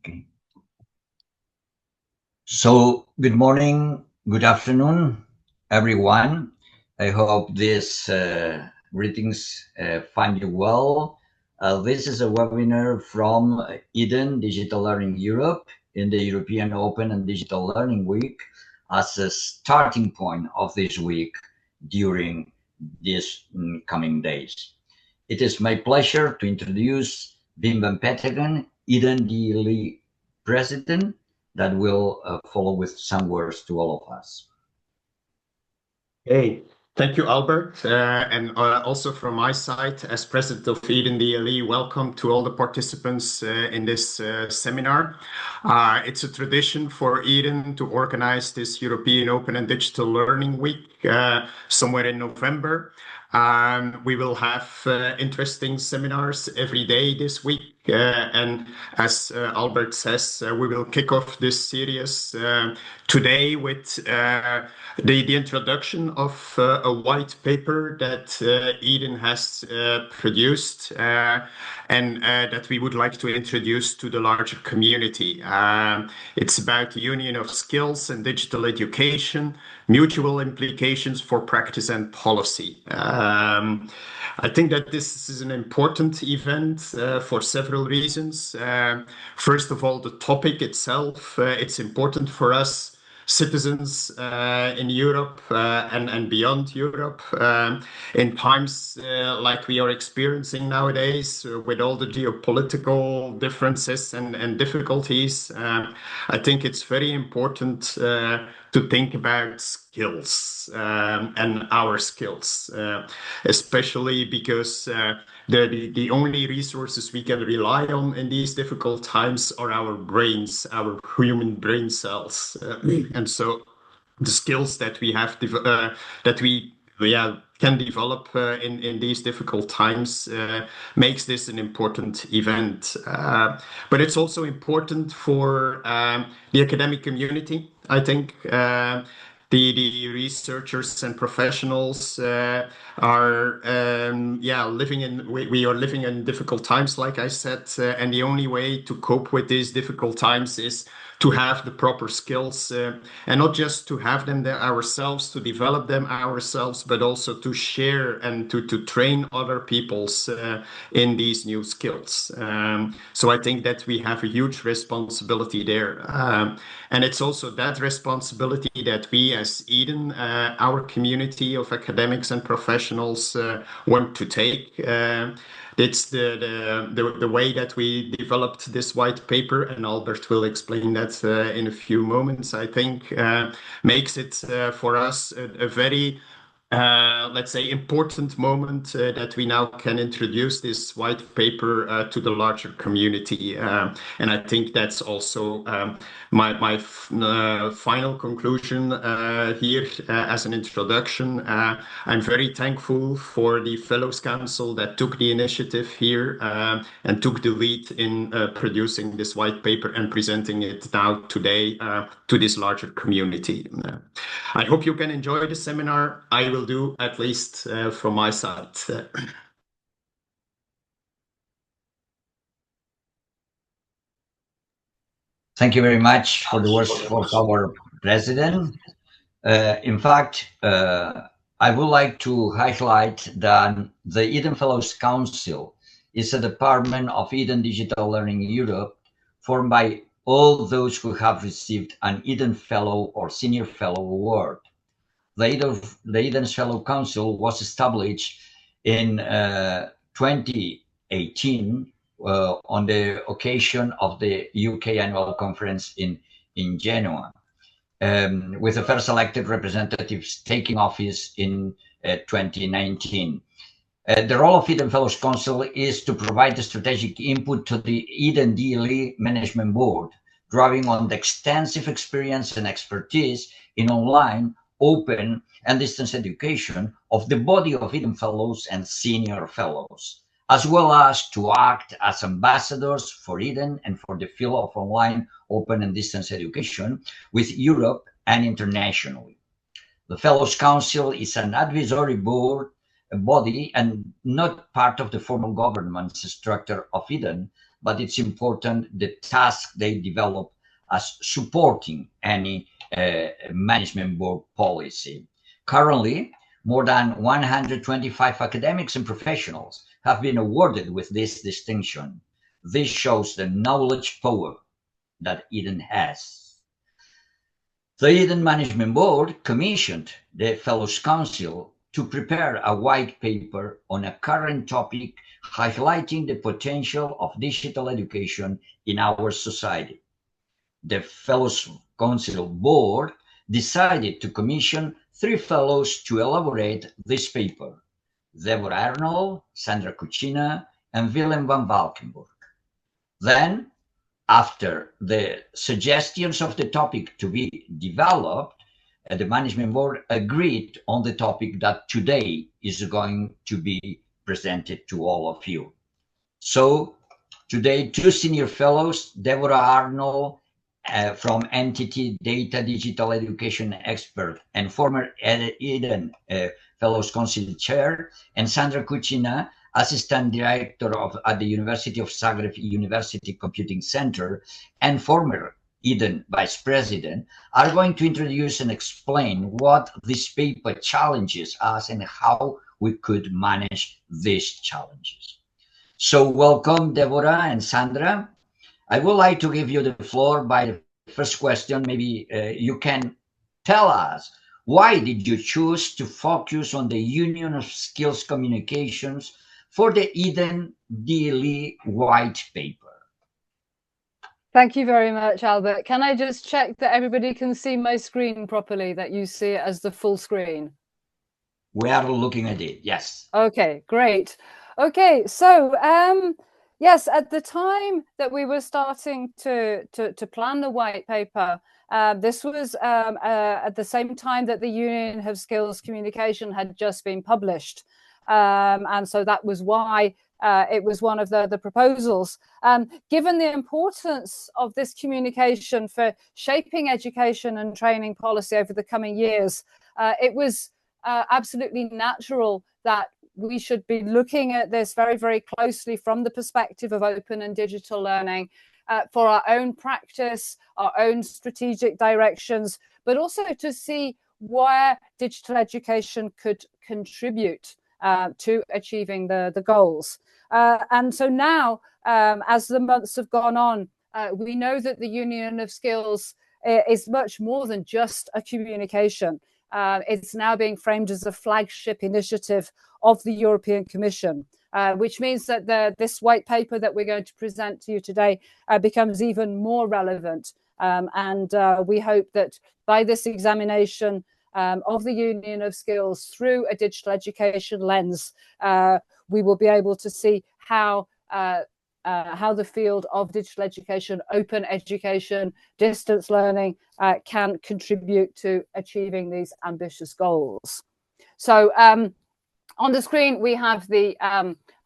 Okay. So, good morning, good afternoon, everyone. I hope these greetings find you well. This is a webinar from Eden Digital Learning Europe in the European Open and Digital Learning Week as a starting point of this week during these coming days. It is my pleasure to introduce Wim van Petegem, Eden DLE President, that will follow with some words to all of us. Hey, thank you, Albert. And also from my side, as President of Eden DLE, welcome to all the participants in this seminar. It's a tradition for Eden to organize this European Open and Digital Learning Week somewhere in November. We will have interesting seminars every day this week. And as Albert says, we will kick off this series today with the introduction of a white paper that Eden has produced and that we would like to introduce to the larger community. It's about the union of skills and digital education, mutual implications for practice and policy. I think that this is an important event for several reasons. First of all, the topic itself, it's important for us citizens in Europe and beyond Europe in times like we are experiencing nowadays with all the geopolitical differences and difficulties. I think it's very important to think about skills and our skills, especially because the only resources we can rely on in these difficult times are our brains, our human brain cells. And so the skills that we have, can develop in these difficult times makes this an important event. But it's also important for the academic community, I think. The researchers and professionals are living in difficult times, like I said, and the only way to cope with these difficult times is to have the proper skills and not just to have them there ourselves, to develop them ourselves, but also to share and to train other peoples in these new skills. So I think that we have a huge responsibility there. And it's also that responsibility that we as Eden, our community of academics and professionals want to take. It's the way that we developed this white paper, and Albert will explain that in a few moments, I think, makes it for us a very let's say, important moment that we now can introduce this white paper to the larger community. And I think that's also my final conclusion here as an introduction. I'm very thankful for the Fellows Council that took the initiative here and took the lead in producing this white paper and presenting it now today to this larger community. I hope you can enjoy the seminar. I will do, at least from my side. Thank you very much for the words of our president. In fact, I would like to highlight that the Eden Fellows Council is a department of Eden Digital Learning Europe formed by all those who have received an Eden Fellow or Senior Fellow award. The Eden Fellow Council was established in 2018 on the occasion of the UK annual conference in Genoa, with the first elected representatives taking office in 2019. The role of Eden Fellows Council is to provide the strategic input to the Eden DLE Management Board, drawing on the extensive experience and expertise in online, open and distance education of the body of Eden Fellows and Senior Fellows, as well as to act as ambassadors for Eden and for the field of online, open and distance education with Europe and internationally. The Fellows Council is an advisory board body and not part of the formal governance structure of Eden, but it's important the task they develop as supporting any management board policy. Currently, more than 125 academics and professionals have been awarded with this distinction. This shows the knowledge power that Eden has. The Eden Management Board commissioned the Fellows Council to prepare a white paper on a current topic highlighting the potential of digital education in our society. The Fellows Council Board decided to commission 3 fellows to elaborate this paper: Deborah Arnold, Sandra Kučina, and Willem van Valkenburg. Then, after the suggestions of the topic to be developed, the management board agreed on the topic that today is going to be presented to all of you. So today, 2 senior fellows, Deborah Arnold from Entity Data Digital Education Expert and former Eden Fellows Council Chair, and Sandra Kučina, Assistant Director at the University of Zagreb University Computing Center and former Eden Vice President, are going to introduce and explain what this paper challenges us and how we could manage these challenges. So welcome, Deborah and Sandra. I would like to give you the floor by the first question. Maybe you can tell us, why did you choose to focus on the Union of Skills Communications for the EODWL' white paper? Thank you very much, Albert. Can I just check that everybody can see my screen properly, that you see it as the full screen? We are looking at it, yes. Okay, great. Okay, so yes, at the time that we were starting to plan the white paper, this was at the same time that the Union of Skills Communication had just been published. And so that was why it was one of the proposals. Given the importance of this communication for shaping education and training policy over the coming years, it was absolutely natural that we should be looking at this very, very closely from the perspective of open and digital learning for our own practice, our own strategic directions, but also to see where digital education could contribute to achieving the goals. And so now, as the months have gone on, we know that the Union of Skills is much more than just a communication. It's now being framed as a flagship initiative of the European Commission, which means that this white paper that we're going to present to you today becomes even more relevant. And we hope that by this examination of the Union of Skills through a digital education lens, we will be able to see how the field of digital education, open education, distance learning can contribute to achieving these ambitious goals. So on the screen, we have the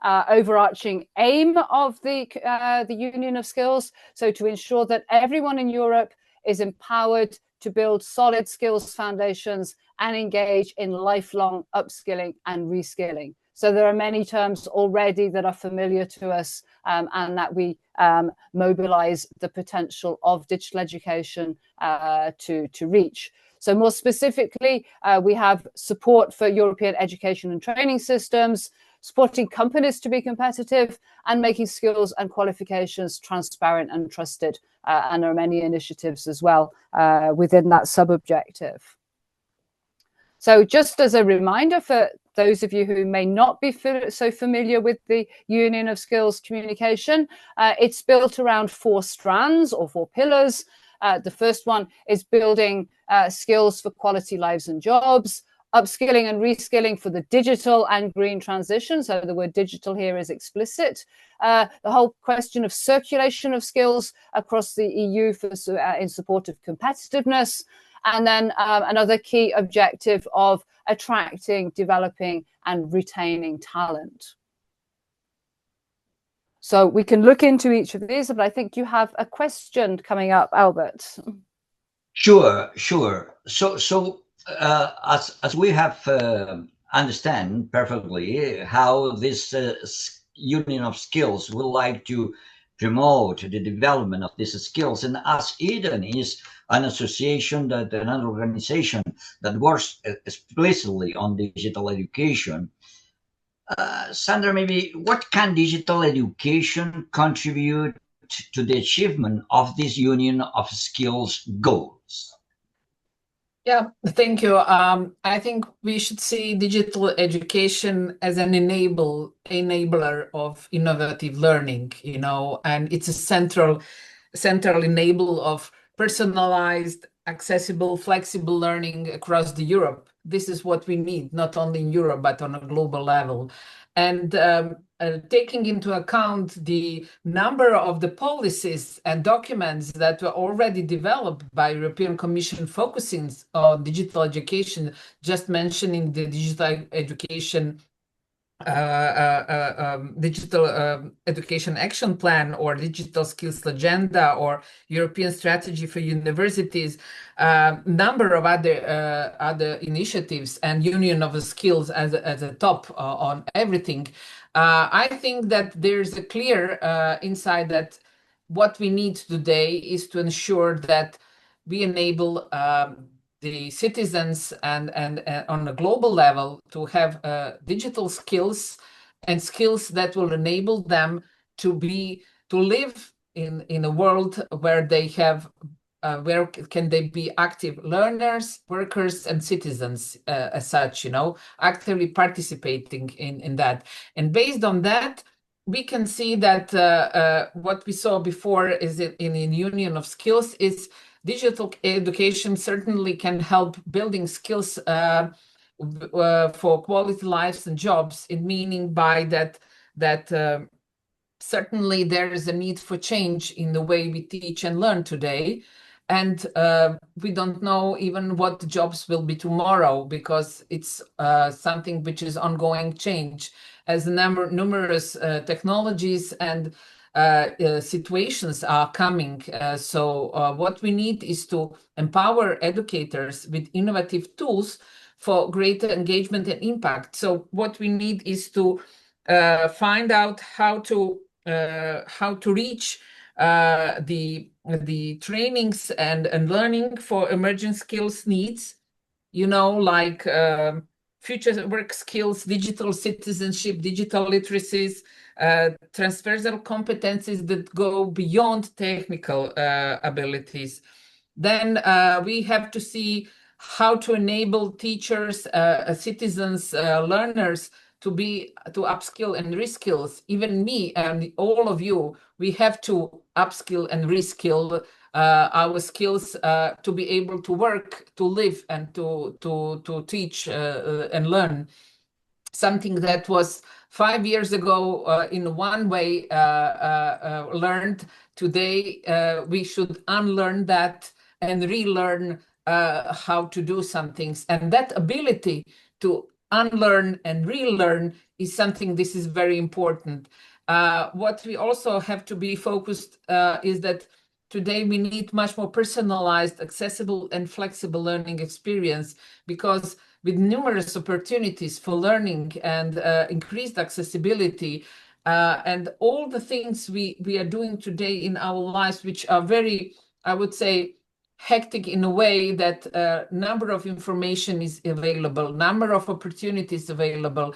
overarching aim of the Union of Skills. So to ensure that everyone in Europe is empowered to build solid skills foundations and engage in lifelong upskilling and reskilling. So there are many terms already that are familiar to us and that we mobilize the potential of digital education to reach. So more specifically, we have support for European education and training systems, supporting companies to be competitive, and making skills and qualifications transparent and trusted. And there are many initiatives as well within that sub-objective. So just as a reminder for those of you who may not be so familiar with the Union of Skills Communication, it's built around 4 strands or 4 pillars. The first one is building skills for quality lives and jobs, upskilling and reskilling for the digital and green transition. So the word digital here is explicit. The whole question of circulation of skills across the EU in support of competitiveness. And then another key objective of attracting, developing, and retaining talent. So we can look into each of these, but I think you have a question coming up, Albert. Sure. So as we have understand perfectly how this union of skills would like to promote the development of these skills. And as Eden is an association, that an organization that works explicitly on digital education, Sandra, maybe what can digital education contribute to the achievement of this union of skills goals? Yeah, thank you. I think we should see digital education as an enabler of innovative learning, you know, and it's a central enabler of personalized, accessible, flexible learning across the Europe. This is what we need, not only in Europe, but on a global level. And taking into account the number of the policies and documents that were already developed by European Commission focusing on digital education, just mentioning the digital education education action plan, or digital skills agenda, or European strategy for universities, number of other initiatives, and union of the skills as a top on everything. I think that there's a clear insight that what we need today is to ensure that we enable the citizens and on a global level to have digital skills and skills that will enable them to live in a world where they have where can they be active learners, workers, and citizens as such, you know, actively participating in that. And based on that, we can see that what we saw before is in union of skills is digital education certainly can help building skills for quality lives and jobs, in meaning by that certainly there is a need for change in the way we teach and learn today. And we don't know even what jobs will be tomorrow, because it's something which is ongoing change, as numerous technologies and situations are coming. So what we need is to empower educators with innovative tools for greater engagement and impact. So what we need is to find out how to reach the trainings and learning for emerging skills needs, you know, like future work skills, digital citizenship, digital literacies, transversal competencies that go beyond technical abilities. Then we have to see how to enable teachers, citizens, learners to upskill and reskill. Even me and all of you, we have to upskill and reskill our skills to be able to work, to live, and to teach and learn. Something that was 5 years ago in one way learned, today we should unlearn that and relearn how to do some things. And that ability to unlearn and relearn is something, this is very important. What we also have to be focused is that today we need much more personalized, accessible, and flexible learning experience, because with numerous opportunities for learning and increased accessibility and all the things we are doing today in our lives, which are very, I would say, hectic in a way that number of information is available, number of opportunities available,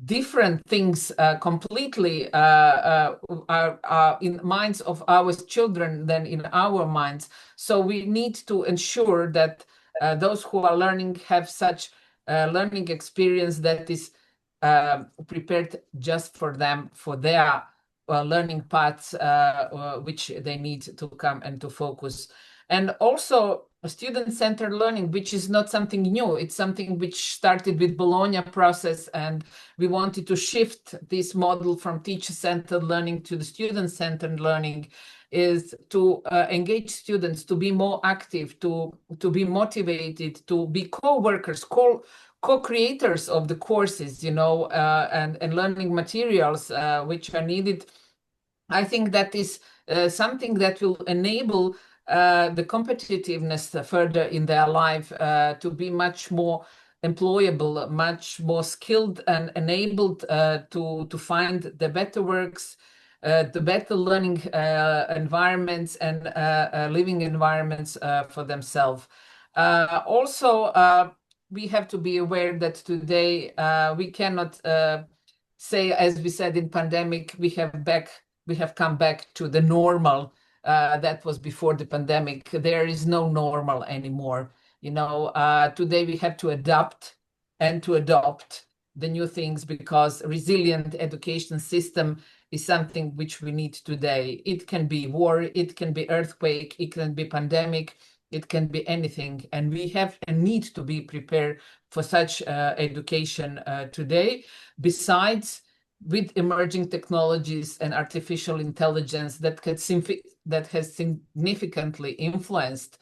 different things completely are in minds of our children than in our minds. So we need to ensure that those who are learning have such learning experience that is prepared just for them, for their learning paths, which they need to come and to focus. And also student-centered learning, which is not something new. It's something which started with Bologna process, and we wanted to shift this model from teacher-centered learning to the student-centered learning, is to engage students to be more active, to be motivated, to be co-workers, co-creators of the courses, you know, and learning materials which are needed. I think that is something that will enable the competitiveness further in their life to be much more employable, much more skilled and enabled to find the better works, the better learning environments and living environments for themselves. Also, we have to be aware that today we cannot say, as we said in pandemic, we have come back to the normal that was before the pandemic. There is no normal anymore. You know, today we have to adapt and to adopt the new things, because resilient education system is something which we need today. It can be war, it can be earthquake, it can be pandemic, it can be anything. And we have and need to be prepared for such education today. Besides, with emerging technologies and artificial intelligence that has significantly influenced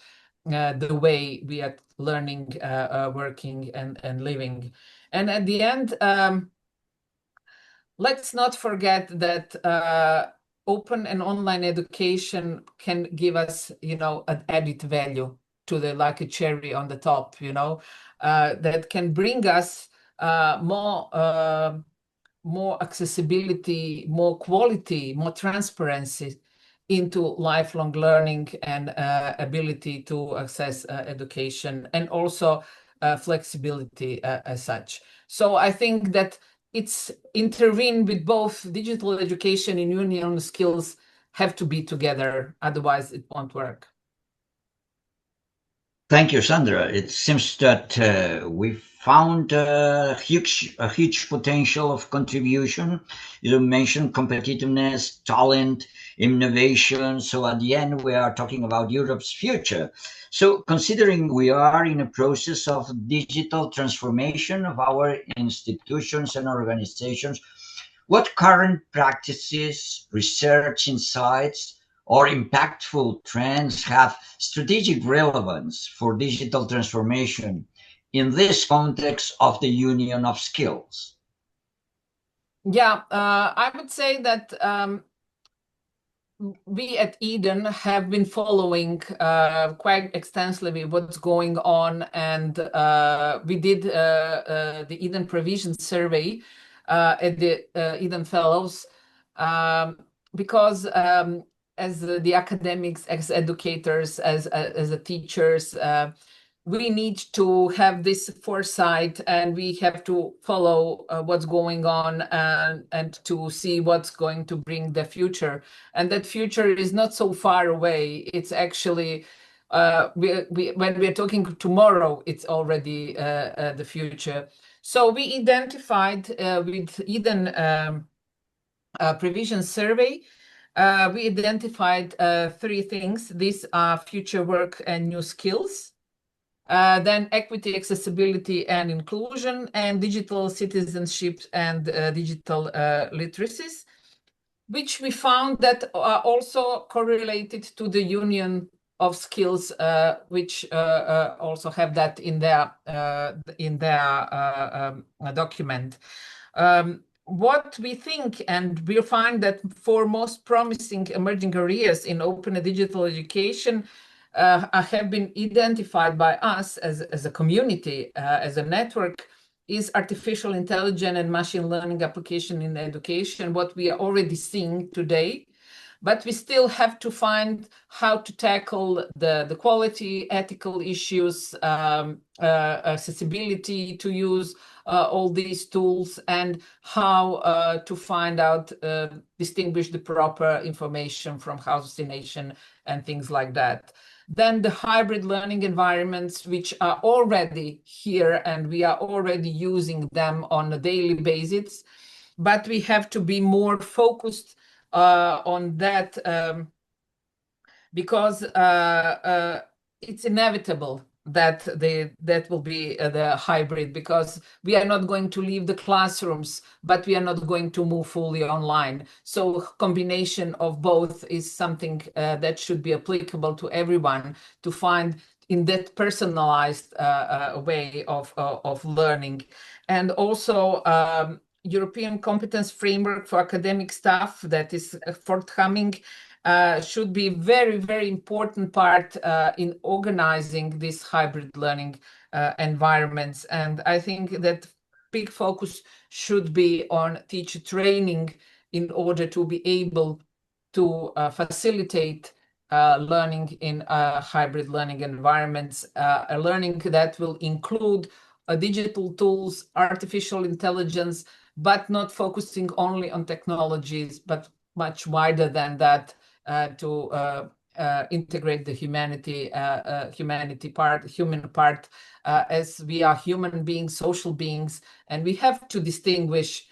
the way we are learning, working, and living. And at the end, let's not forget that open and online education can give us, you know, an added value to the, like a cherry on the top, you know, that can bring us more accessibility, more quality, more transparency into lifelong learning and ability to access education, and also flexibility as such. So I think that it's intervened with both digital education and union skills have to be together, otherwise it won't work. Thank you, Sandra. It seems that we found a huge potential of contribution. You mentioned competitiveness, talent, innovation. So at the end, we are talking about Europe's future. So considering we are in a process of digital transformation of our institutions and organizations, what current practices, research insights, or impactful trends have strategic relevance for digital transformation in this context of the union of skills? Yeah, I would say that we at Eden have been following quite extensively what's going on, and we did the Eden Provision Survey at the Eden Fellows, because as the academics, as educators, as the teachers, we need to have this foresight, and we have to follow what's going on, and to see what's going to bring the future. And that future is not so far away. It's actually, when we're talking tomorrow, it's already the future. So we identified with Eden Provision Survey, we identified 3 things. These are future work and new skills. Then equity, accessibility, and inclusion, and digital citizenship and digital literacies, which we found that are also correlated to the union of skills, which also have that in their document. What we think, and we find that for most promising emerging areas in open and digital education, have been identified by us as a community, as a network, is artificial intelligence and machine learning application in education, what we are already seeing today. But we still have to find how to tackle the quality, ethical issues, accessibility to use all these tools, and how to find out, distinguish the proper information from hallucination and things like that. Then the hybrid learning environments, which are already here, and we are already using them on a daily basis, but we have to be more focused on that, because it's inevitable that that will be the hybrid, because we are not going to leave the classrooms, but we are not going to move fully online. So combination of both is something that should be applicable to everyone, to find in that personalized way of learning. And also European competence framework for academic staff that is forthcoming, should be very, very important part in organizing these hybrid learning environments. And I think that big focus should be on teacher training in order to be able to facilitate learning in hybrid learning environments, a learning that will include digital tools, artificial intelligence, but not focusing only on technologies, but much wider than that, to integrate the human part, as we are human beings, social beings, and we have to distinguish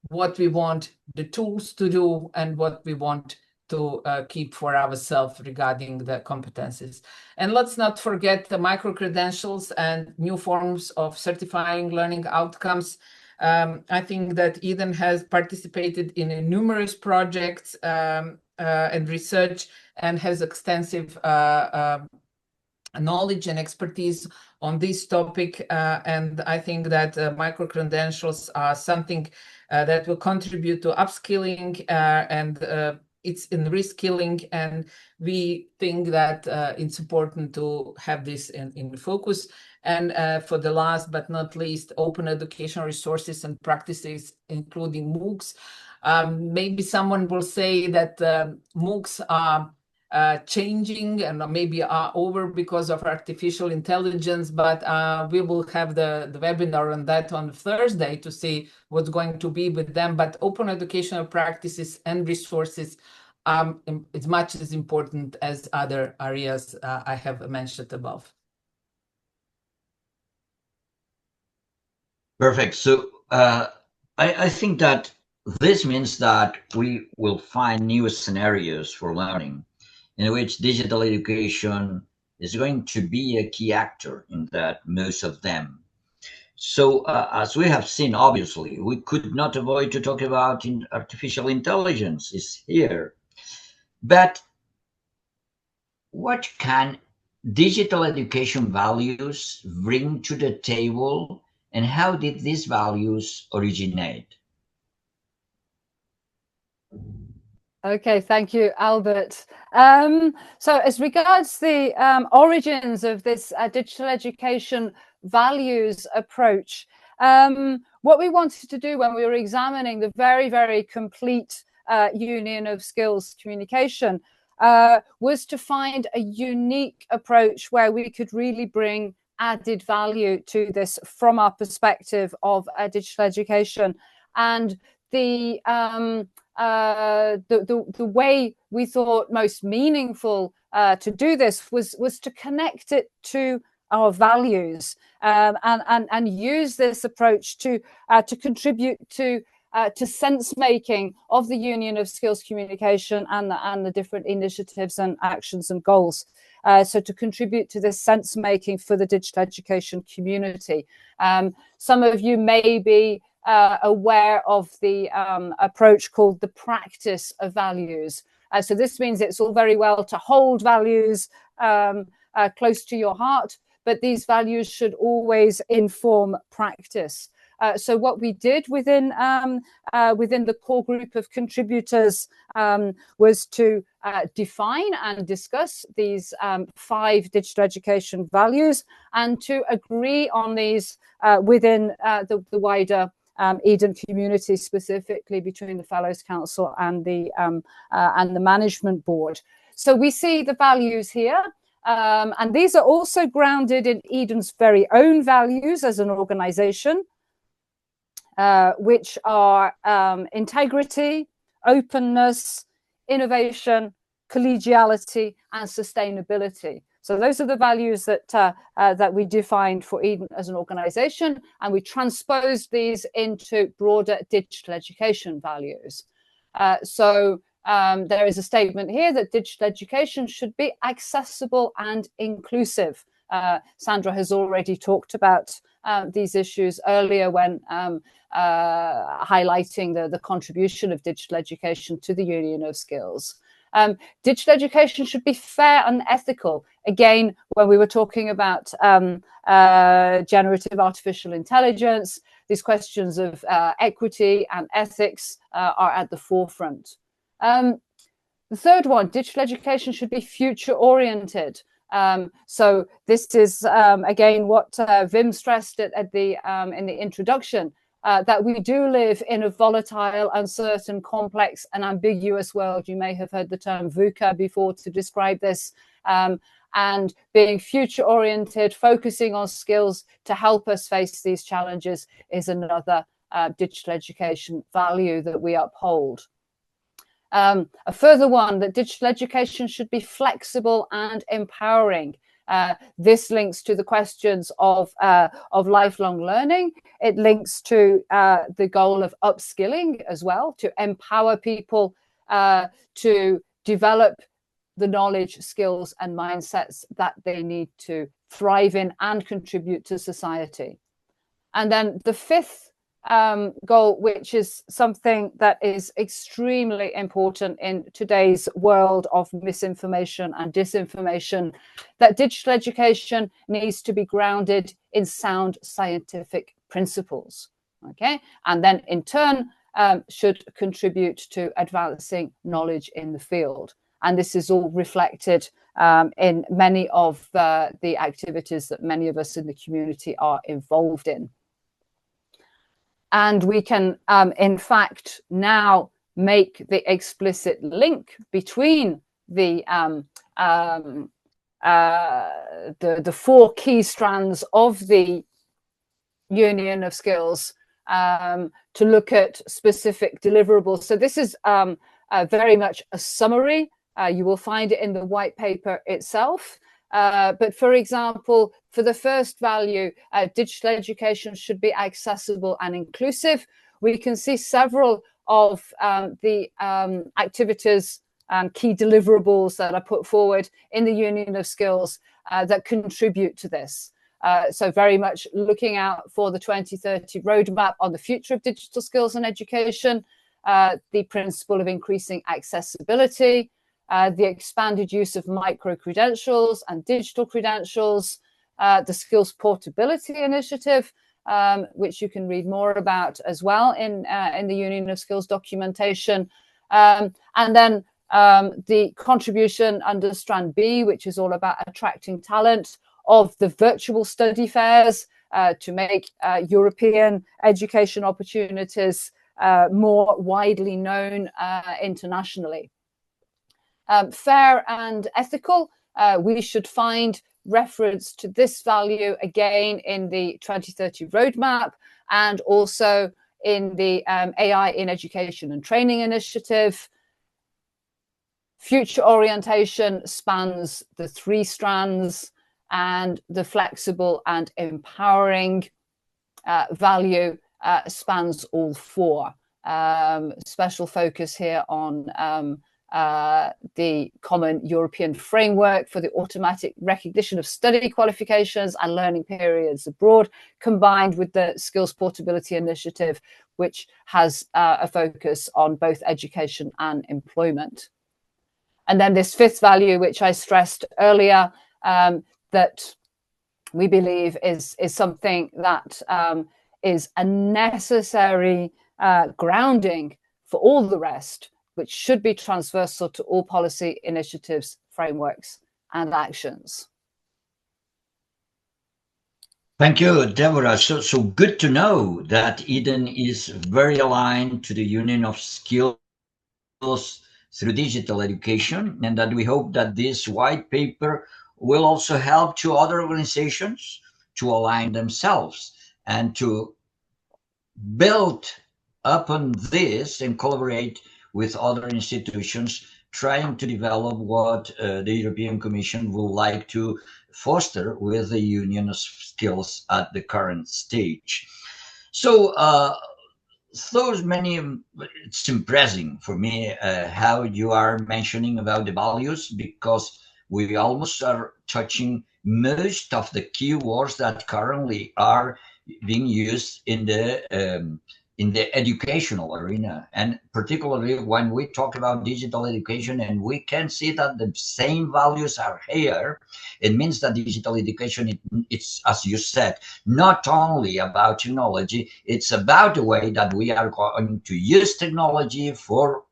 what we want the tools to do and what we want to keep for ourselves regarding the competencies. And let's not forget the micro-credentials and new forms of certifying learning outcomes. I think that Eden has participated in numerous projects and research, and has extensive knowledge and expertise on this topic. And I think that micro-credentials are something that will contribute to upskilling, and it's in reskilling, and we think that it's important to have this in focus. And for the last but not least, open educational resources and practices, including MOOCs. Maybe someone will say that MOOCs are changing and maybe are over because of artificial intelligence, but we will have the webinar on that on Thursday to see what's going to be with them. But open educational practices and resources is much as important as other areas I have mentioned above. Perfect. So I think that this means that we will find new scenarios for learning in which digital education is going to be a key actor in that, most of them. So as we have seen, obviously, we could not avoid to talk about artificial intelligence is here. But what can digital education values bring to the table, and how did these values originate? Okay, thank you, Albert. So as regards the origins of this digital education values approach, what we wanted to do when we were examining the very, very complete union of skills communication was to find a unique approach where we could really bring added value to this from our perspective of digital education. And the way we thought most meaningful to do this was to connect it to our values, and use this approach to contribute to sense making of the union of skills communication and the different initiatives and actions and goals. So to contribute to this sense making for the digital education community. Some of you may be aware of the approach called the practice of values. So this means it's all very well to hold values close to your heart, but these values should always inform practice. So what we did within the core group of contributors was to define and discuss these 5 digital education values, and to agree on these within the wider Eden community, specifically between the Fellows Council and the Management Board. So we see the values here, and these are also grounded in Eden's very own values as an organisation, which are integrity, openness, innovation, collegiality, and sustainability. So those are the values that we defined for Eden as an organisation, and we transposed these into broader digital education values. So there is a statement here that digital education should be accessible and inclusive. Sandra has already talked about these issues earlier when highlighting the contribution of digital education to the union of skills. Digital education should be fair and ethical. Again, when we were talking about generative artificial intelligence, these questions of equity and ethics are at the forefront. The third one, digital education should be future oriented. So this is again what Wim stressed at the in the introduction, that we do live in a volatile, uncertain, complex and ambiguous world. You may have heard the term VUCA before to describe this. And being future oriented, focusing on skills to help us face these challenges is another digital education value that we uphold. A further one, that digital education should be flexible and empowering. This links to the questions of lifelong learning. It links to the goal of upskilling as well, to empower people to develop the knowledge, skills and mindsets that they need to thrive in and contribute to society. And then the fifth goal, which is something that is extremely important in today's world of misinformation and disinformation, that digital education needs to be grounded in sound scientific principles, okay? And then in turn should contribute to advancing knowledge in the field. And this is all reflected in many of the activities that many of us in the community are involved in. And we can, in fact, now make the explicit link between the 4 key strands of the Union of Skills to look at specific deliverables. So this is very much a summary. You will find it in the white paper itself. But for example, for the first value, digital education should be accessible and inclusive. We can see several of the activities and key deliverables that are put forward in the Union of Skills that contribute to this. So very much looking out for the 2030 roadmap on the future of digital skills and education, the principle of increasing accessibility, the expanded use of micro-credentials and digital credentials, the skills portability initiative, which you can read more about as well in the Union of Skills documentation, and then the contribution under Strand B, which is all about attracting talent, of the virtual study fairs to make European education opportunities more widely known internationally. Fair and ethical, we should find reference to this value again in the 2030 roadmap and also in the AI in Education and Training initiative. Future orientation spans the 3 strands, and the flexible and empowering value spans all 4. Special focus here on the common European framework for the automatic recognition of study qualifications and learning periods abroad, combined with the skills portability initiative, which has a focus on both education and employment. And then this 5th value, which I stressed earlier, that we believe is something that is a necessary grounding for all the rest, which should be transversal to all policy initiatives, frameworks, and actions. Thank you, Deborah. So good to know that Eden is very aligned to the Union of Skills through digital education, and that we hope that this white paper will also help to other organizations to align themselves and to build upon this and collaborate with other institutions trying to develop what the European Commission would like to foster with the Union of Skills at the current stage. So it's impressive for me how you are mentioning about the values, because we almost are touching most of the keywords that currently are being used in the educational arena, and particularly when we talk about digital education, and we can see that the same values are here. It means that digital education, it's, as you said, not only about technology, it's about the way that we are going to use technology for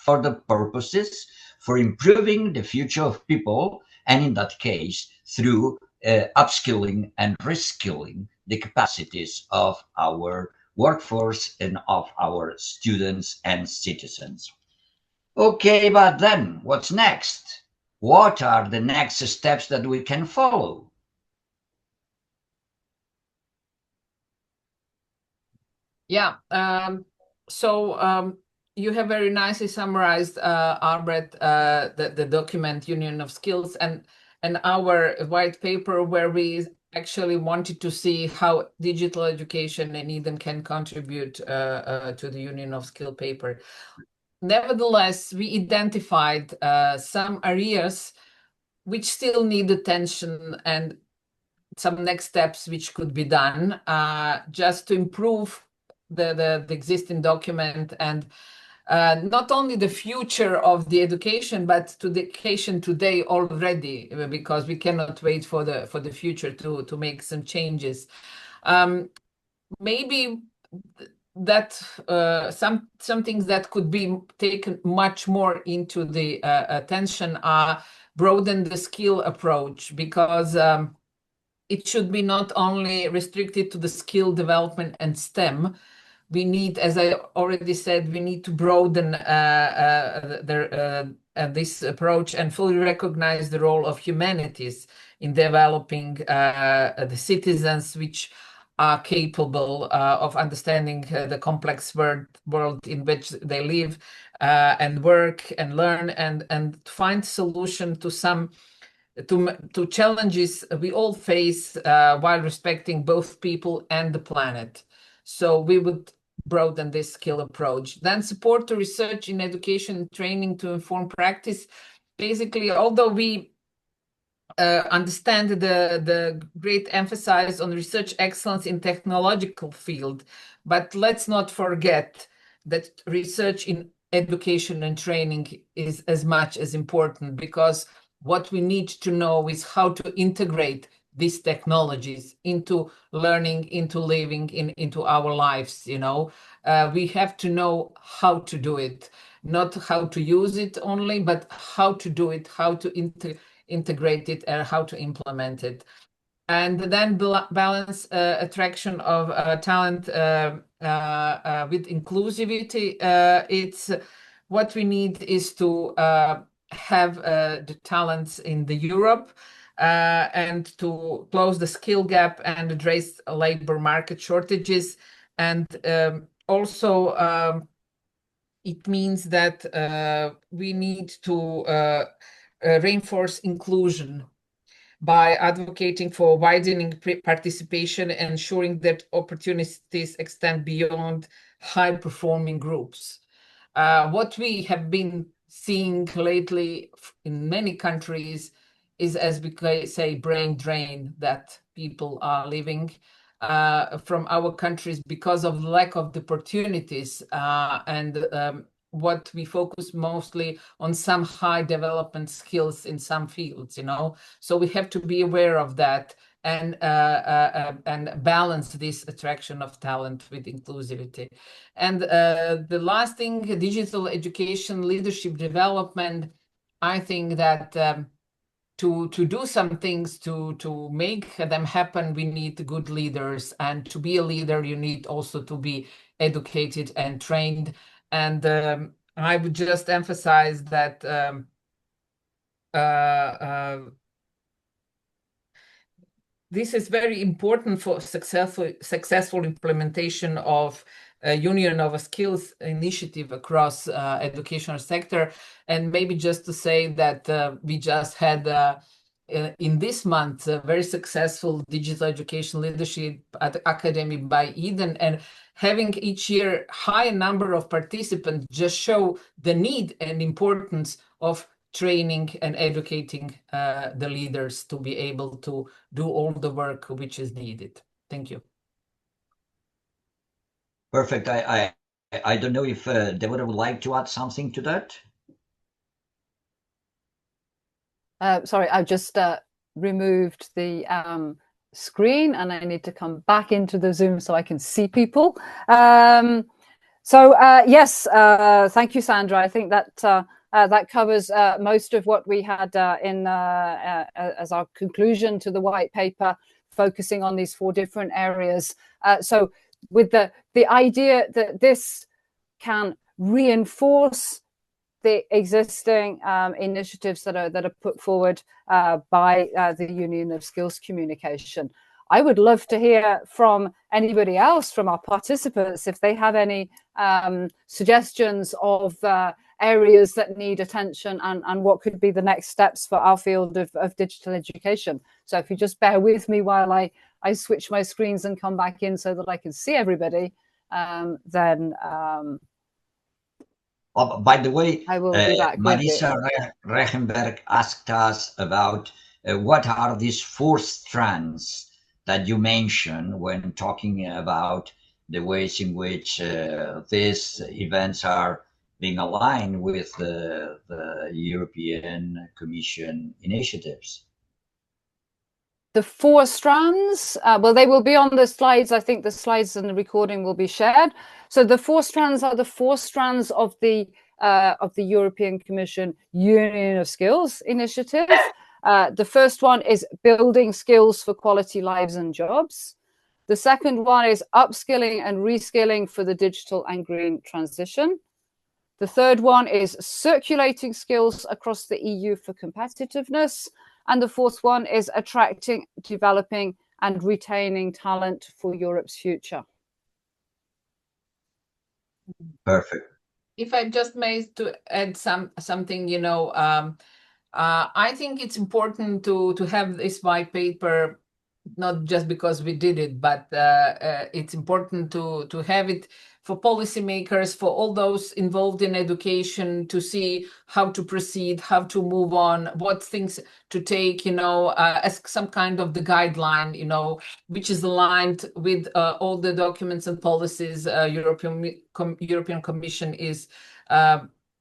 for the purposes for improving the future of people, and in that case, through upskilling and reskilling the capacities of our workforce and of our students and citizens. Okay, but then what's next? What are the next steps that we can follow? Yeah, you have very nicely summarized, Albert, the document Union of Skills and our white paper, where we actually wanted to see how digital education in Eden can contribute to the Union of Skill paper. Nevertheless, we identified some areas which still need attention and some next steps which could be done just to improve the existing document and not only the future of the education, but to the education today already, because we cannot wait for the future to make some changes. Maybe that some things that could be taken much more into the attention are broaden the skill approach, because it should be not only restricted to the skill development and STEM. We need, as I already said, we need to broaden this approach and fully recognize the role of humanities in developing the citizens which are capable of understanding the complex world in which they live and work and learn, and find solution to some to challenges we all face while respecting both people and the planet. So we would broaden this skill approach. Then support the research in education and training to inform practice. Basically, although we understand the great emphasis on research excellence in technological field, but let's not forget that research in education and training is as much as important, because what we need to know is how to integrate these technologies into learning, into living, into our lives. We have to know how to do it, not how to use it only, but how to do it, how to integrate it, and how to implement it. And then balance attraction of talent with inclusivity. It's what we need is to have the talents in the Europe and to close the skill gap and address labor market shortages. And also it means that we need to reinforce inclusion by advocating for widening participation, ensuring that opportunities extend beyond high-performing groups. What we have been seeing lately in many countries is, as we say, brain drain, that people are living from our countries because of lack of the opportunities and what we focus mostly on some high development skills in some fields, So we have to be aware of that and balance this attraction of talent with inclusivity. And the last thing, digital education, leadership development. I think that to do some things to make them happen, we need good leaders, and to be a leader, you need also to be educated and trained. And I would just emphasize that this is very important for successful implementation of Union of Skills initiative across educational sector. And maybe just to say that we just had in this month a very successful digital education leadership at Academy by Eden, and having each year high number of participants just show the need and importance of training and educating the leaders to be able to do all the work which is needed. Thank you. Perfect. I don't know if Deborah would like to add something to that. Sorry, I've just removed the screen, and I need to come back into the Zoom so I can see people. So yes, thank you, Sandra. I think that that covers most of what we had as our conclusion to the white paper, focusing on these 4 different areas. So with the idea that this can reinforce the existing initiatives that are put forward by the Union of Skills Communication. I would love to hear from anybody else, from our participants, if they have any suggestions of areas that need attention and what could be the next steps for our field of digital education. So if you just bear with me while I switch my screens and come back in so that I can see everybody, then... by the way, I will be back Marisa Rechenberg asked us about what are these 4 strands that you mentioned when talking about the ways in which these events are being aligned with the European Commission initiatives. The 4 strands, well, they will be on the slides. I think the slides and the recording will be shared. So the 4 strands are the 4 strands of the European Commission Union of Skills initiative. The first one is building skills for quality lives and jobs. The second one is upskilling and reskilling for the digital and green transition. The third one is circulating skills across the EU for competitiveness. And the fourth one is attracting, developing, and retaining talent for Europe's future. Perfect. If I just may to add something, you know, I think it's important to have this white paper, not just because we did it, but it's important to have it for policymakers, for all those involved in education, to see how to proceed, how to move on, what things to take, you know, as some kind of the guideline, you know, which is aligned with all the documents and policies European Commission is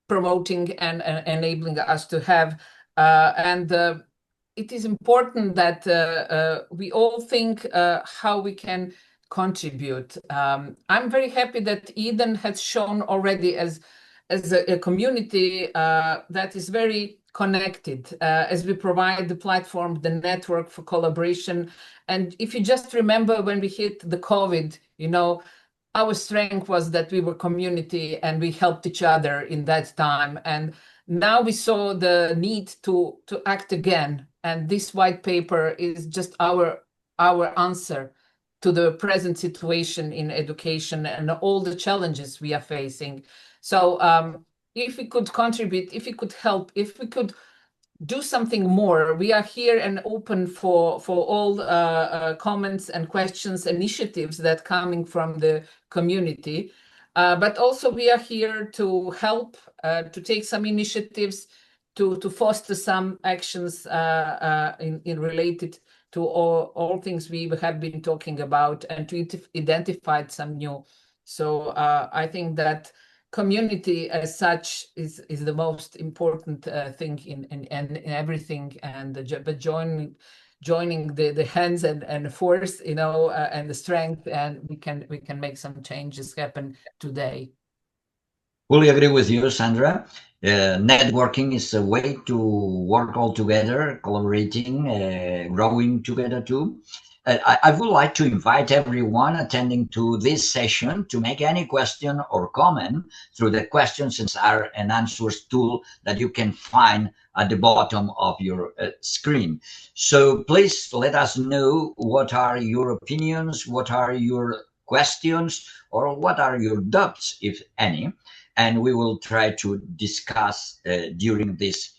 promoting and enabling us to have. It is important that we all think how we can contribute. I'm very happy that Eden has shown already as a community that is very connected, as we provide the platform, the network for collaboration. And if you just remember when we hit the COVID, you know, our strength was that we were community and we helped each other in that time. And now we saw the need to act again. And this white paper is just our answer to the present situation in education and all the challenges we are facing. So if we could contribute, if we could help, if we could do something more, we are here and open for all comments and questions, initiatives that coming from the community. But also we are here to help, to take some initiatives, to foster some actions in related to all things we have been talking about, and to identify some new. So I think that community as such is the most important thing in everything, and but joining the hands and force, you know, and the strength, and we can make some changes happen today. Fully agree with you, Sandra. Networking is a way to work all together, collaborating, growing together too. I would like to invite everyone attending to this session to make any question or comment through the questions and answers tool that you can find at the bottom of your screen. So please let us know what are your opinions, what are your questions, or what are your doubts, if any, and we will try to discuss during this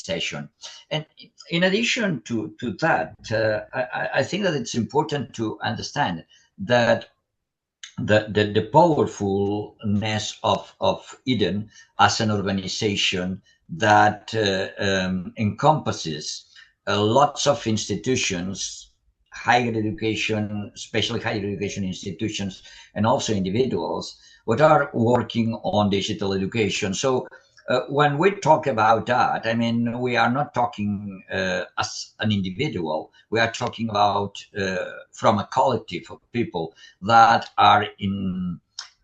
session. And in addition to that, I think that it's important to understand that the powerfulness of Eden as an organization that encompasses lots of institutions, higher education, especially higher education institutions, and also individuals what are working on digital education. So when we talk about that, I mean, we are not talking as an individual. We are talking about from a collective of people that are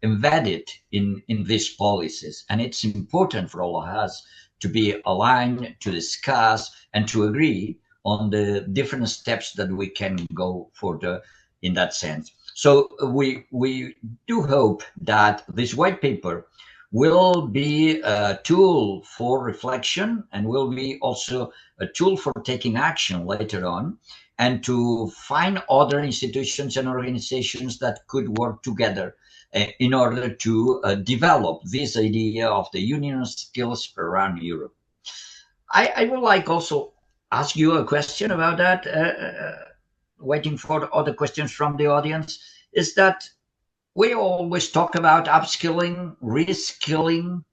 embedded in these policies. And it's important for all of us to be aligned, to discuss, and to agree on the different steps that we can go further in that sense. So we do hope that this white paper will be a tool for reflection and will be also a tool for taking action later on, and to find other institutions and organizations that could work together in order to develop this idea of the union of skills around Europe. I would like also ask you a question about that, waiting for other questions from the audience, is that we always talk about upskilling, reskilling,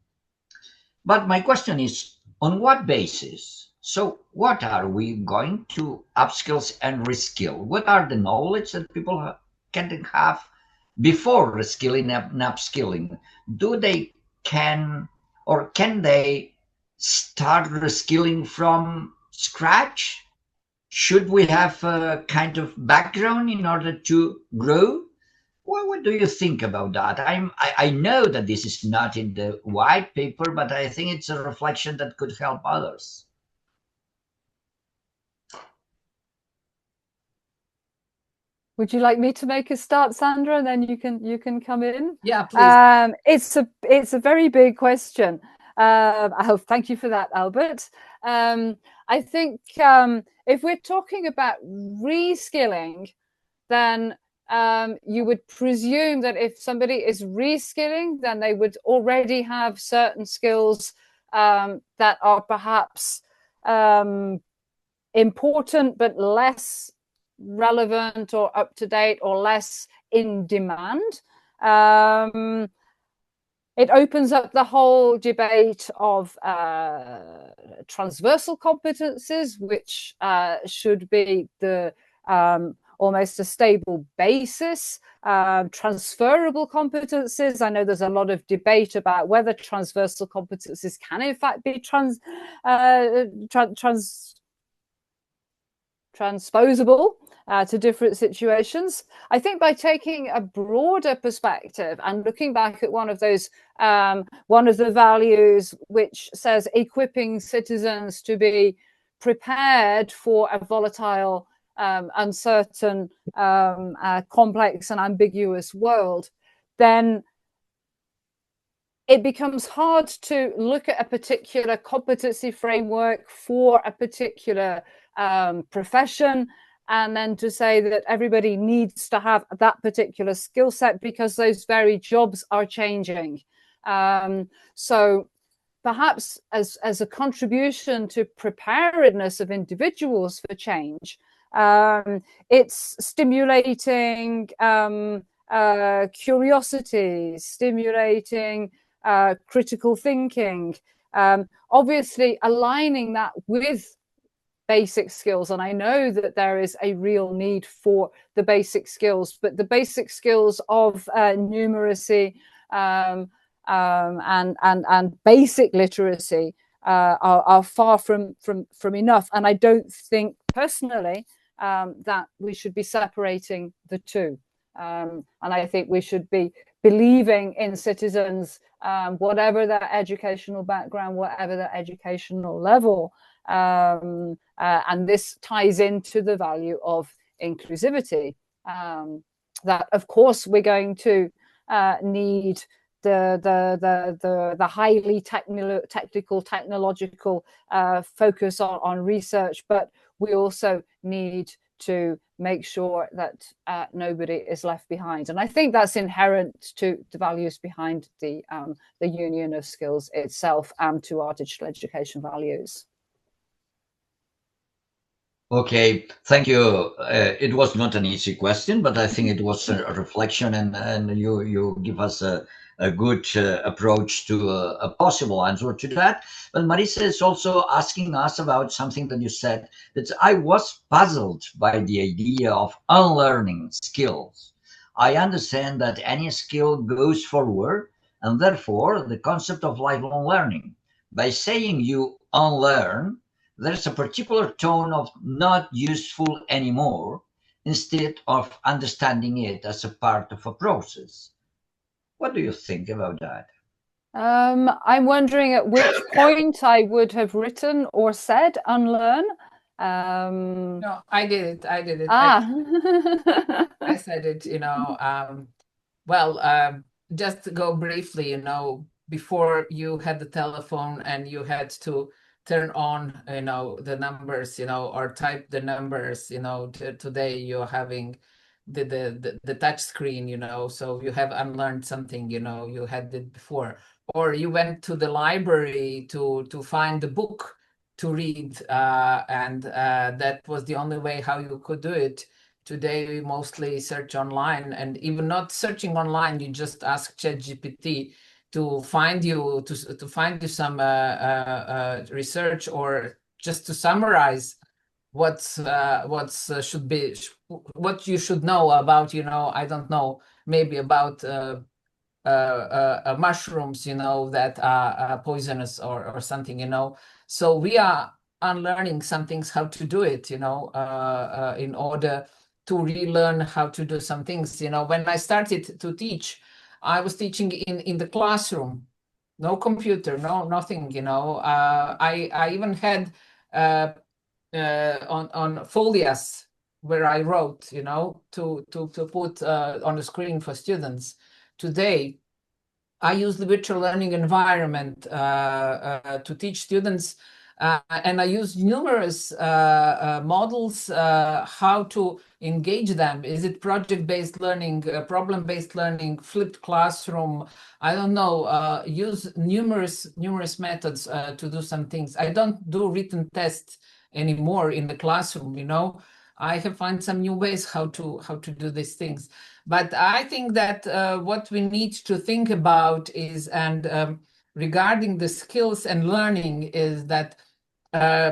but my question is, on what basis? So what are we going to upskill and reskill? What are the knowledge that people can have before reskilling and upskilling? Do they can they start reskilling from scratch? Should we have a kind of background in order to grow? What do you think about that? I know that this is not in the white paper, but I think it's a reflection that could help others. Would you like me to make a start, Sandra, and then you can come in? Yeah, please. It's a very big question. Thank you for that, Albert. I think if we're talking about reskilling, then you would presume that if somebody is reskilling, then they would already have certain skills that are perhaps important but less relevant or up to date or less in demand. It opens up the whole debate of transversal competencies, which should be the almost a stable basis. Transferable competencies. I know there's a lot of debate about whether transversal competencies can in fact be transposable to different situations. I think by taking a broader perspective and looking back at one of the values which says equipping citizens to be prepared for a volatile, uncertain, complex and ambiguous world, then it becomes hard to look at a particular competency framework for a particular profession and then to say that everybody needs to have that particular skill set because those very jobs are changing. So perhaps as a contribution to preparedness of individuals for change, it's stimulating curiosity, stimulating critical thinking, obviously aligning that with basic skills. And I know that there is a real need for the basic skills, but the basic skills of numeracy and basic literacy are far from enough. And I don't think personally that we should be separating the two. And I think we should be believing in citizens, whatever their educational background, whatever their educational level. And this ties into the value of inclusivity. That, of course, we're going to need the highly technical, technological focus on research, but we also need to make sure that nobody is left behind. And I think that's inherent to the values behind the Union of Skills itself and to our digital education values. Okay, thank you. It was not an easy question, but I think it was a reflection, and you give us a good approach to a possible answer to that. But Marisa is also asking us about something that you said, that I was puzzled by the idea of unlearning skills. I understand that any skill goes forward, and therefore the concept of lifelong learning. By saying you unlearn, there's a particular tone of not useful anymore, instead of understanding it as a part of a process. What do you think about that? I'm wondering at which point I would have written or said unlearn. No, I did it. Ah. I said it, just to go briefly, before you had the telephone and you had to turn on, the numbers, or type the numbers, today you're having the touch screen, so you have unlearned something, you had it before, or you went to the library to find the book to read, and that was the only way how you could do it. Today we mostly search online, and even not searching online, you just ask ChatGPT to find you some research, or just to summarize what you should know about, I don't know, maybe about mushrooms, that are poisonous or something, So we are unlearning some things, how to do it, in order to relearn how to do some things. When I started to teach, I was teaching in the classroom, no computer, no nothing. I even had on folias where I wrote, to put on the screen for students. Today, I use the virtual learning environment to teach students, and I use numerous models how to engage them. Is it project-based learning, problem-based learning, flipped classroom? I don't know. Use numerous methods to do some things. I don't do written tests anymore in the classroom. I have found some new ways how to do these things. But I think that what we need to think about is, and regarding the skills and learning, is that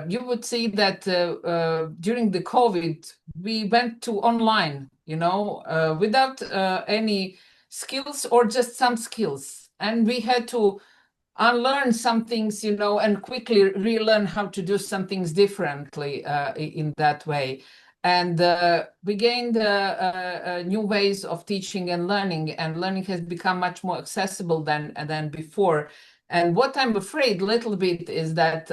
you would see that during the COVID, we went to online, without any skills or just some skills. And we had to unlearn some things, and quickly relearn how to do some things differently in that way. And we gained new ways of teaching and learning has become much more accessible than before. And what I'm afraid a little bit is that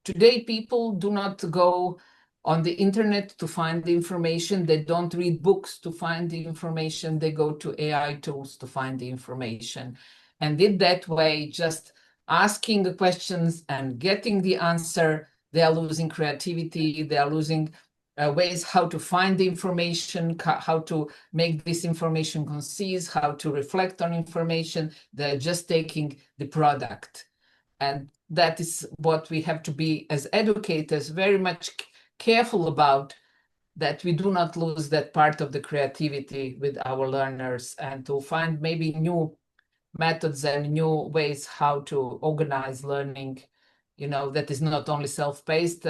today people do not go on the internet to find the information. They don't read books to find the information. They go to AI tools to find the information. And in that way, just asking the questions and getting the answer, they are losing creativity. They are losing ways how to find the information, how to make this information concise, how to reflect on information. They're just taking the product. And that is what we have to be, as educators, very much careful about, that we do not lose that part of the creativity with our learners, and to find maybe new methods and new ways how to organize learning, that is not only self-paced,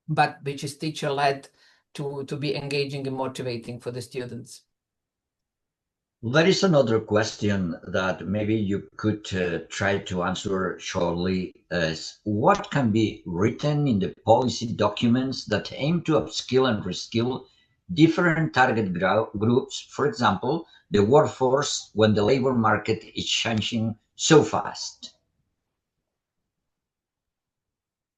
but which is teacher-led, to be engaging and motivating for the students. There is another question that maybe you could try to answer shortly. Is what can be written in the policy documents that aim to upskill and reskill different target groups, for example, the workforce, when the labor market is changing so fast?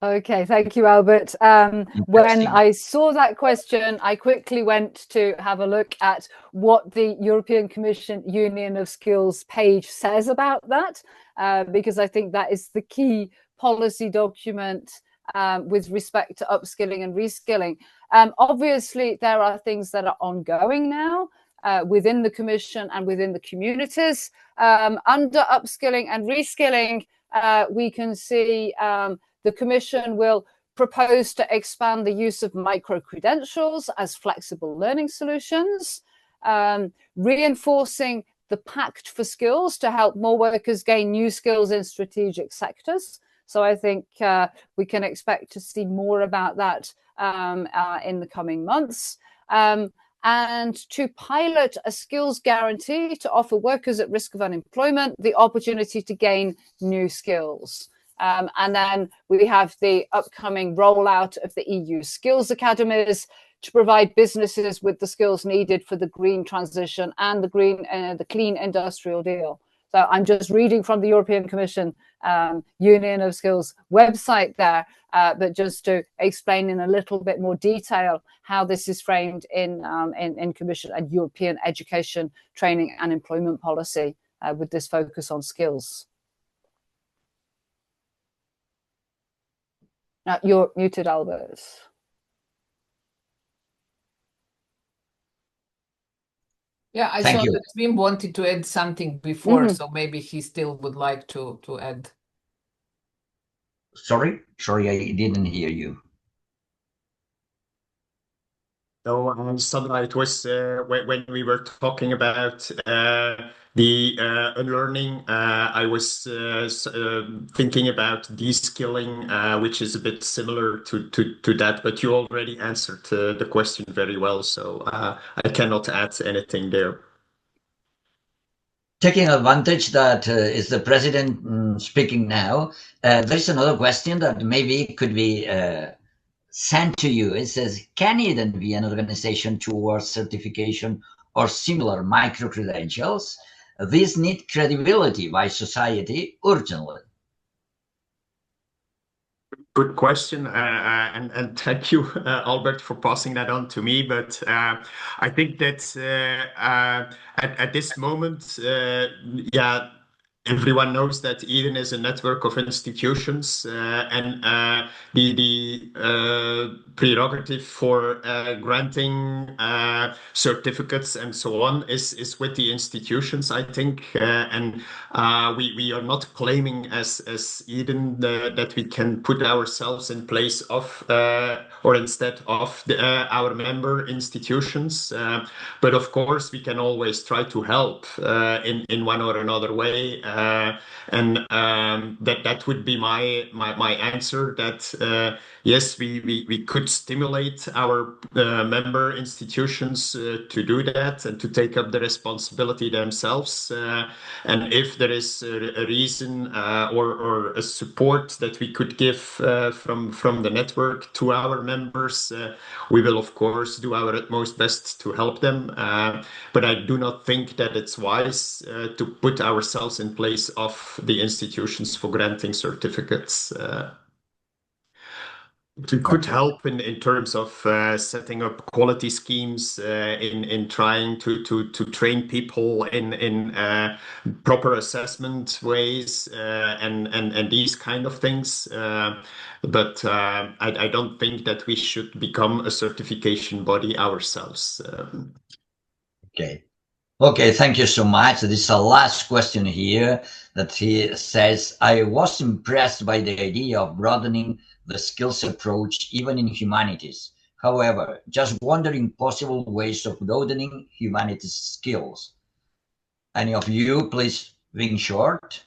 Okay, thank you, Albert. When I saw that question, I quickly went to have a look at what the European Commission Union of Skills page says about that, because I think that is the key policy document with respect to upskilling and reskilling. Obviously, there are things that are ongoing now within the Commission and within the communities. Under upskilling and reskilling, we can see the Commission will propose to expand the use of micro-credentials as flexible learning solutions, reinforcing the Pact for Skills to help more workers gain new skills in strategic sectors. So I think we can expect to see more about that in the coming months. And to pilot a skills guarantee to offer workers at risk of unemployment the opportunity to gain new skills. And then we have the upcoming rollout of the EU skills academies to provide businesses with the skills needed for the green transition and the clean industrial deal. So I'm just reading from the European Commission Union of Skills website there, but just to explain in a little bit more detail how this is framed in Commission and European education, training and employment policy with this focus on skills. Now, you're muted, Albert. Yeah, I saw that Wim wanted to add something before, so maybe he still would like to add. Sorry, I didn't hear you. No, Sandra, it was when we were talking about the unlearning, I was thinking about de-skilling, which is a bit similar to that, but you already answered the question very well, so I cannot add anything there. Taking advantage that is the president speaking now, there's another question that maybe could be sent to you. It says, can EDEN be an organization towards certification or similar micro-credentials? These need credibility by society urgently. Good question, and thank you, Albert, for passing that on to me. But I think that at this moment, yeah, everyone knows that EDEN is a network of institutions, and the prerogative for granting certificates and so on is with the institutions, I think, and we are not claiming as EDEN that we can put ourselves in place of or instead of our member institutions, but of course we can always try to help in one or another way. And that would be my answer, that yes, we could stimulate our member institutions to do that and to take up the responsibility themselves. And if there is a reason or a support that we could give from the network to our members, we will of course do our utmost best to help them. But I do not think that it's wise to put ourselves in place of the institutions for granting certificates. It could help in terms of setting up quality schemes, in trying to train people in proper assessment ways, and these kind of things. But I don't think that we should become a certification body ourselves. Okay, thank you so much. This is the last question here that he says, I was impressed by the idea of broadening the skills approach even in humanities. However, just wondering possible ways of broadening humanities skills. Any of you, please, being short.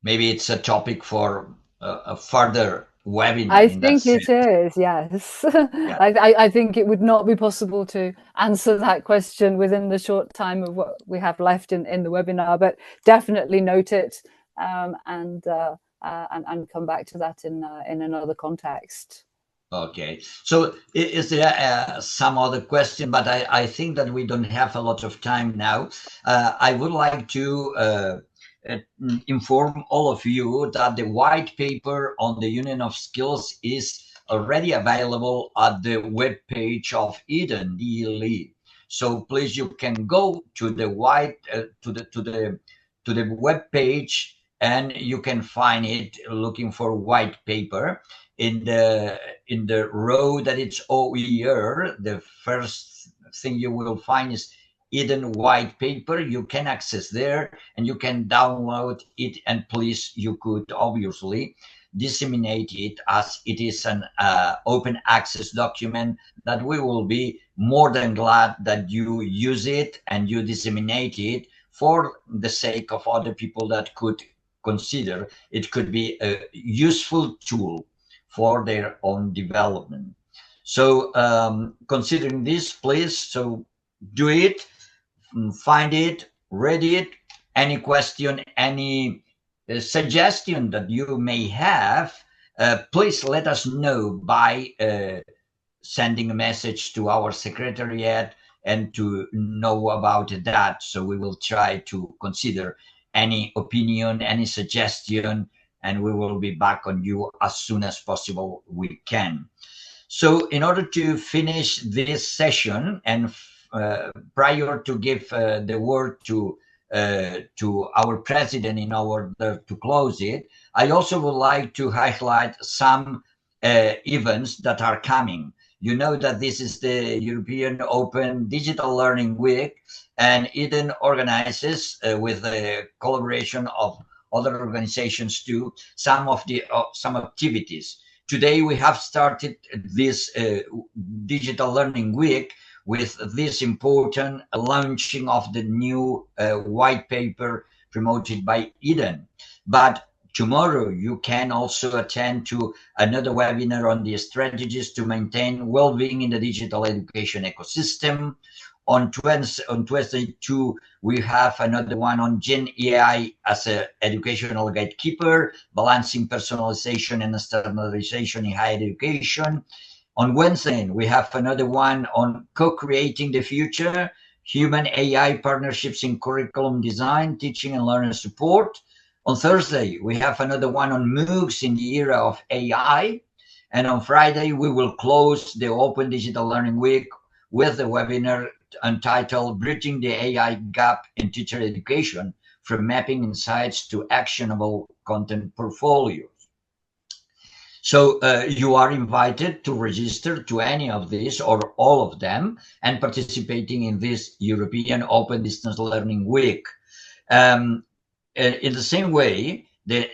Maybe it's a topic for a further webinar. I think it is, yes. Yeah. I think it would not be possible to answer that question within the short time of what we have left in the webinar, but definitely note it and come back to that in another context. Okay, so is there some other question? But I think that we don't have a lot of time now. I would like to inform all of you that the white paper on the Union of Skills is already available at the web page of EDEN DLE. So please, you can go to the to the web page, and you can find it looking for white paper in the row that it's OER. The first thing you will find is EDEN white paper. You can access there and you can download it, and please, you could obviously disseminate it, as it is an open access document that we will be more than glad that you use it and you disseminate it for the sake of other people that could consider it could be a useful tool for their own development. So considering this, please, so do it, find it, read it, any question, any suggestion that you may have, please let us know by sending a message to our secretariat and to know about that. So we will try to consider any opinion, any suggestion, and we will be back on you as soon as possible we can. So in order to finish this session, and prior to give the word to our president in order to close it, I also would like to highlight some events that are coming. You know that this is the European Open Digital Learning Week, and EDEN organizes, with the collaboration of other organizations too, some activities. Today we have started this Digital Learning Week with this important launching of the new white paper promoted by EDEN. But tomorrow you can also attend to another webinar on the strategies to maintain well-being in the digital education ecosystem. On Tuesday too, we have another one on Gen AI as an educational gatekeeper, balancing personalization and standardization in higher education. On Wednesday, we have another one on co-creating the future, human AI partnerships in curriculum design, teaching and learner support. On Thursday, we have another one on MOOCs in the era of AI. And on Friday, we will close the Open Digital Learning Week with a webinar entitled Bridging the AI Gap in Teacher Education, from Mapping Insights to Actionable Content Portfolios. So you are invited to register to any of these or all of them and participating in this European Open Distance Learning Week. In the same way, the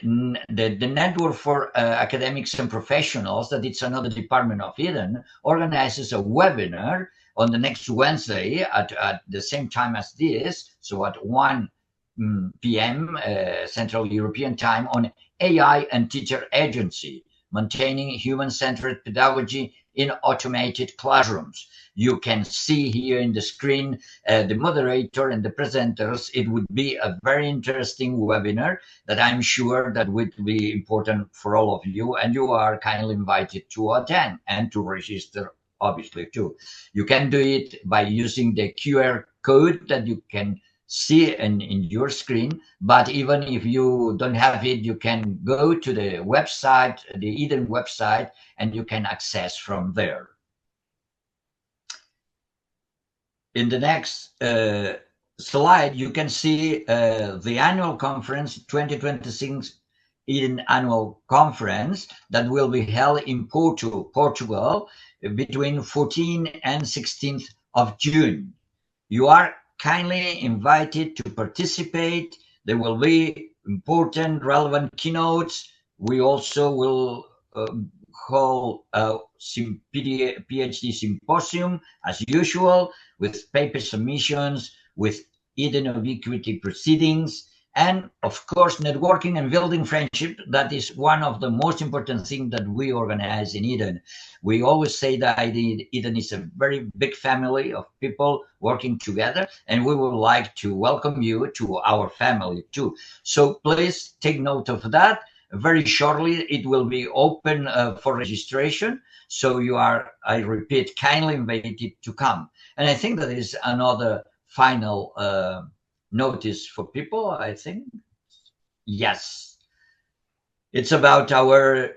Network for Academics and Professionals, that it's another department of EDEN, organizes a webinar on the next Wednesday at the same time as this, so at 1 p.m. Central European Time, on AI and teacher agency, maintaining human-centered pedagogy in automated classrooms. You can see here in the screen the moderator and the presenters. It would be a very interesting webinar that I'm sure that would be important for all of you, and you are kindly invited to attend and to register, obviously, too. You can do it by using the QR code that you can see in your screen, but even if you don't have it, you can go to the website, the EDEN website, and you can access from there. In the next slide, you can see the annual conference, 2026 EDEN Annual Conference, that will be held in Portugal between 14th and 16th of June. You are kindly invited to participate. There will be important, relevant keynotes. We also will hold a PhD symposium, as usual, with paper submissions, with EDEN ubiquity proceedings, and of course, networking and building friendship. That is one of the most important things that we organize in EDEN. We always say that EDEN is a very big family of people working together, and we would like to welcome you to our family too. So please take note of that. Very shortly, it will be open for registration. So you are, I repeat, kindly invited to come. And I think that is another final notice for people, I think. Yes. It's about our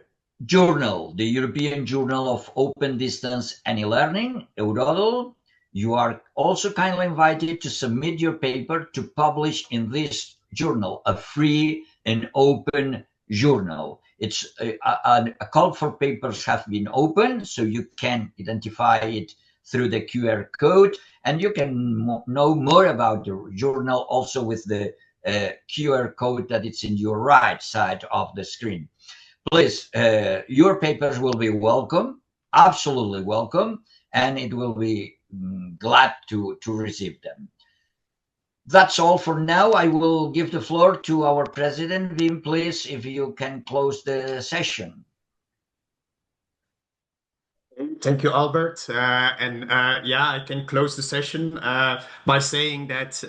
journal, the European Journal of Open Distance and E-Learning, EODWL'. You are also kindly invited to submit your paper to publish in this journal, a free and open journal. It's a call for papers have been opened, so you can identify it through the QR code, and you can know more about the journal also with the QR code that it's in your right side of the screen. Please, your papers will be welcome, absolutely welcome, and it will be glad to receive them. That's all for now. I will give the floor to our president. Wim, please, if you can close the session. Thank you, Albert. Yeah, I can close the session by saying that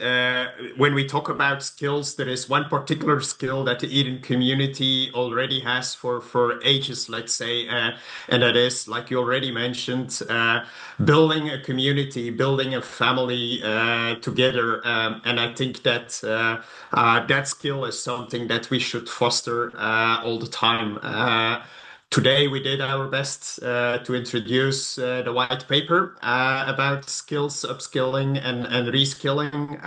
when we talk about skills, there is one particular skill that the Eden community already has for ages, let's say, and that is, like you already mentioned, building a community, building a family together. And I think that that skill is something that we should foster all the time. Today, we did our best to introduce the white paper about skills, upskilling, and reskilling.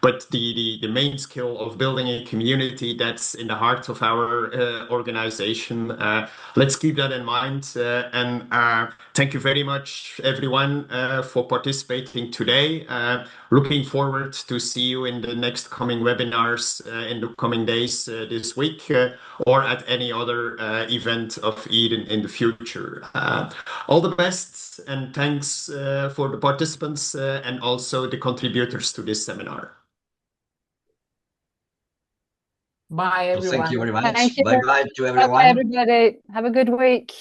But the main skill of building a community, that's in the heart of our organization. Let's keep that in mind. And thank you very much, everyone, for participating today. Looking forward to see you in the next coming webinars in the coming days this week or at any other event of Eden in the future. All the best, and thanks for the participants and also the contributors to this seminar. Bye, everyone. Thank you very much. Thank you. Bye-bye to everyone. Bye, everybody. Have a good week.